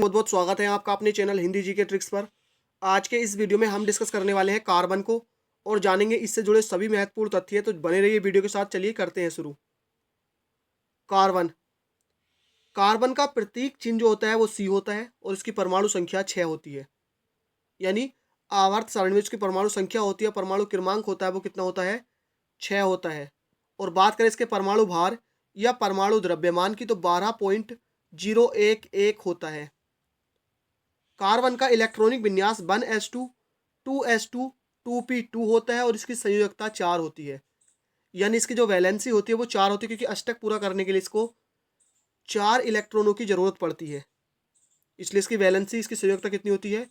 बहुत बहुत स्वागत है आपका अपने चैनल हिंदी जी के ट्रिक्स पर। आज के इस वीडियो में हम डिस्कस करने वाले हैं कार्बन को और जानेंगे इससे जुड़े सभी महत्वपूर्ण तथ्य। तो बने रहिए वीडियो के साथ। चलिए करते हैं शुरू। कार्बन कार्बन का प्रतीक चिन्ह जो होता है वो सी होता है और इसकी परमाणु संख्या 6 होती है। यानी आवर्त सारणी में इसकी परमाणु संख्या होती है, परमाणु क्रमांक होता है वो कितना होता है, 6 होता है। और बात करें इसके परमाणु भार या परमाणु द्रव्यमान की तो 12.011 होता है। कार्बन का इलेक्ट्रॉनिक विन्यास 1s2 2s2 2p2 होता है और इसकी संयोजकता 4 होती है। यानी इसकी जो वैलेंसी होती है वो 4 होती है, क्योंकि अष्टक पूरा करने के लिए इसको 4 इलेक्ट्रॉनों की जरूरत पड़ती है। इसलिए इसकी वैलेंसी, इसकी संयोजकता कितनी होती है,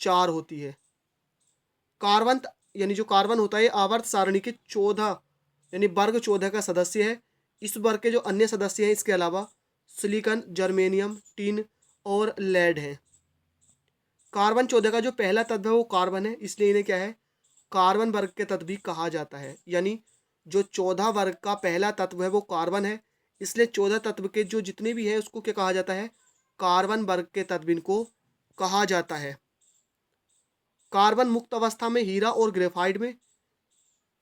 4 होती है। कार्बन यानी जो कार्बन होता है आवर्त सारणी के 14 यानी वर्ग 14 का सदस्य है। इस वर्ग के जो अन्य सदस्य हैं इसके अलावा सिलिकॉन, जर्मेनियम, टिन और लेड है। कार्बन 14 का जो पहला तत्व है वो कार्बन है, इसलिए इन्हें क्या है, कार्बन वर्ग के तत्व भी कहा जाता है। यानी जो 14 वर्ग का पहला तत्व है वो कार्बन है, इसलिए 14 तत्व के जो जितने भी हैं उसको क्या कहा जाता है, कार्बन वर्ग के तत्व इनको कहा जाता है। कार्बन मुक्त अवस्था में हीरा और ग्रेफाइट में,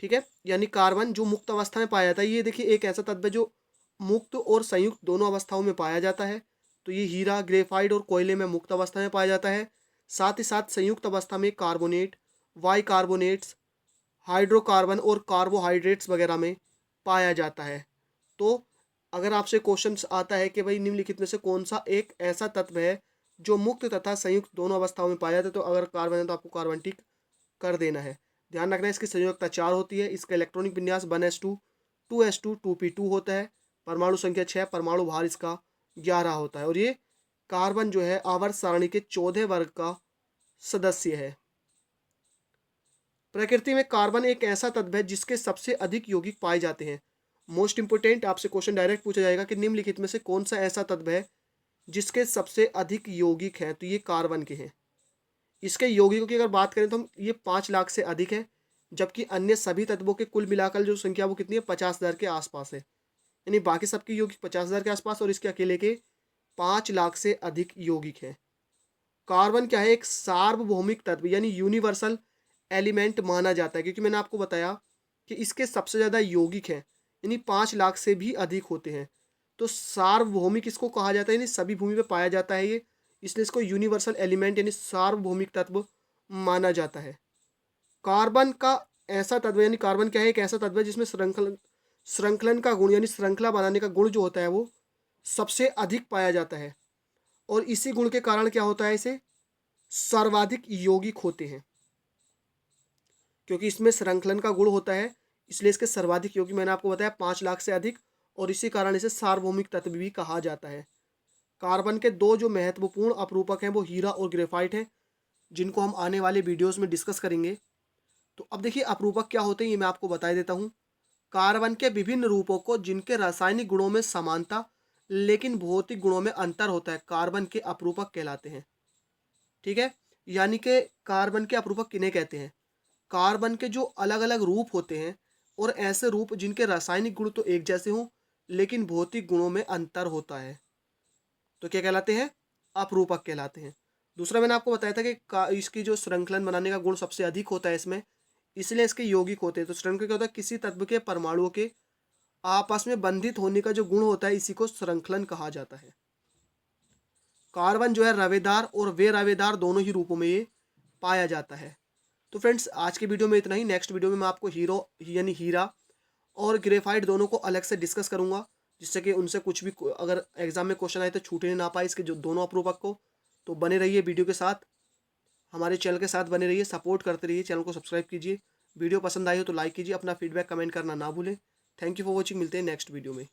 ठीक है, यानी कार्बन जो मुक्त अवस्था में पाया जाता है, ये देखिए एक ऐसा तत्व है जो मुक्त और संयुक्त दोनों अवस्थाओं में पाया जाता है। तो ये हीरा, ग्रेफाइट और कोयले में मुक्त अवस्था में पाया जाता है। साथ ही साथ संयुक्त अवस्था में कार्बोनेट, वाई कार्बोनेट्स, हाइड्रोकार्बन और कार्बोहाइड्रेट्स वगैरह में पाया जाता है। तो अगर आपसे क्वेश्चन आता है कि भाई निम्नलिखित में से कौन सा एक ऐसा तत्व है जो मुक्त तथा संयुक्त दोनों अवस्थाओं में पाया जाता है, तो अगर कार्बन है तो आपको कार्बन टिक कर देना है। ध्यान रखना है इसकी संयोजकता 4 होती है। इसका इलेक्ट्रॉनिक विन्यास 1s2 2s2 2p2 होता है। परमाणु संख्या 6, परमाणु भार इसका 11 होता है और ये कार्बन जो है आवर्त सारणी के 14 वर्ग का सदस्य है। प्रकृति में कार्बन एक ऐसा तत्व है जिसके सबसे अधिक यौगिक पाए जाते हैं। मोस्ट इंपोर्टेंट, आपसे क्वेश्चन डायरेक्ट पूछा जाएगा कि निम्नलिखित में से कौन सा ऐसा तत्व है जिसके सबसे अधिक यौगिक हैं, तो ये कार्बन के हैं। इसके यौगिकों की अगर बात करें तो हम ये 5 लाख से अधिक है, जबकि अन्य सभी तत्वों के कुल मिलाकर जो संख्या वो कितनी है, 50,000 के आसपास है। यानी बाकी सबके यौगिक 50,000 के आसपास और इसके अकेले के 5 लाख से अधिक यौगिक है। कार्बन क्या है, एक सार्वभौमिक तत्व यानी यूनिवर्सल एलिमेंट माना जाता है, क्योंकि मैंने आपको बताया कि इसके सबसे ज़्यादा यौगिक हैं, यानी 5 लाख से भी अधिक होते हैं। तो सार्वभौमिक इसको कहा जाता है, यानी सभी भूमि पे पाया जाता है ये, इसलिए इसको यूनिवर्सल एलिमेंट यानी सार्वभौमिक तत्व माना जाता है। कार्बन का ऐसा तत्व यानी कार्बन क्या है, एक ऐसा तत्व है जिसमें श्रृंखलन का गुण यानी श्रृंखला बनाने का गुण जो होता है वो सबसे अधिक पाया जाता है। और इसी गुण के कारण क्या होता है, इसे सर्वाधिक यौगिक होते हैं। क्योंकि इसमें श्रृंखलन का गुण होता है इसलिए इसके सर्वाधिक यौगिक मैंने आपको बताया 5 लाख से अधिक, और इसी कारण इसे सार्वभौमिक तत्व भी कहा जाता है। कार्बन के दो जो महत्वपूर्ण अपरूपक हैं वो हीरा और ग्रेफाइट हैं, जिनको हम आने वाले वीडियोस में डिस्कस करेंगे। तो अब देखिए अपरूपक क्या होते हैं ये मैं आपको बता देता हूँ। कार्बन के विभिन्न रूपों को जिनके रासायनिक गुणों में समानता लेकिन भौतिक गुणों में अंतर होता है, कार्बन के अपरूपक कहलाते हैं। ठीक है, यानी कि कार्बन के अपरूपक किन्हें कहते हैं, कार्बन के जो अलग अलग रूप होते हैं और ऐसे रूप जिनके रासायनिक गुण तो एक जैसे हों लेकिन भौतिक गुणों में अंतर होता है, तो क्या कहलाते हैं, अपरूपक कहलाते हैं। दूसरा मैंने आपको बताया था कि इसकी जो श्रृंखलन बनाने का गुण सबसे अधिक होता है इसमें, इसलिए इसके यौगिक होते हैं। तो श्रृंखला क्या होता है, किसी तत्व के परमाणुओं के आपस में बंधित होने का जो गुण होता है इसी को श्रृंखलन कहा जाता है। कार्बन जो है रवेदार और वे रवेदार दोनों ही रूपों में ये पाया जाता है। तो फ्रेंड्स आज की वीडियो में इतना ही। नेक्स्ट वीडियो में मैं आपको हीरा और ग्रेफाइट दोनों को अलग से डिस्कस करूंगा, जिससे कि उनसे कुछ भी अगर एग्जाम में क्वेश्चन आए तो छूटने ना पाए इसके जो दोनों अपरूपक को। तो बने रहिए वीडियो के साथ, हमारे चैनल के साथ बने रहिए, सपोर्ट करते रहिए, चैनल को सब्सक्राइब कीजिए। वीडियो पसंद आई हो तो लाइक कीजिए, अपना फीडबैक कमेंट करना ना भूलें। थैंक यू फॉर वॉचिंग, मिलते हैं नेक्स्ट वीडियो में।